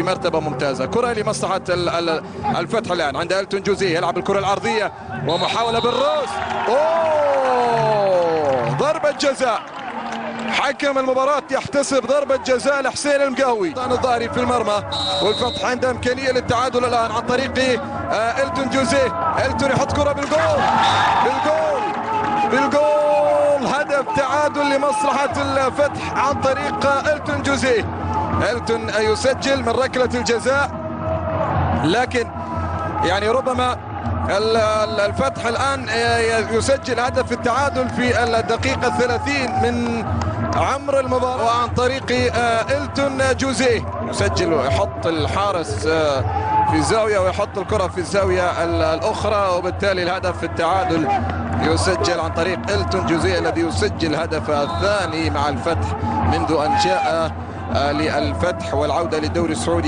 في مرتبة ممتازة. كرة لمصلحة الفتح الآن عند ألتون جوزيه، يلعب الكرة العرضية ومحاولة بالراس. ضربة جزاء. حكم المباراة يحتسب ضربة جزاء لحسين المقاوي. الظاهري في المرمى، والفتح عنده إمكانية للتعادل الآن عن طريق ألتون جوزيه. ألتون يحط كرة بالجول، بالجول، هدف تعادل لمصلحة الفتح عن طريق ألتون جوزيه. ألتون يسجل من ركلة الجزاء، لكن يعني ربما الفتح الآن يسجل هدف التعادل في الدقيقة 30 من عمر المباراة، وعن طريق ألتون جوزيه يسجل ويحط الحارس في زاوية ويحط الكرة في الزاوية الأخرى، وبالتالي الهدف التعادل يسجل عن طريق ألتون جوزيه الذي يسجل هدف الثاني مع الفتح منذ أن جاء للفتح والعودة للدوري السعودي.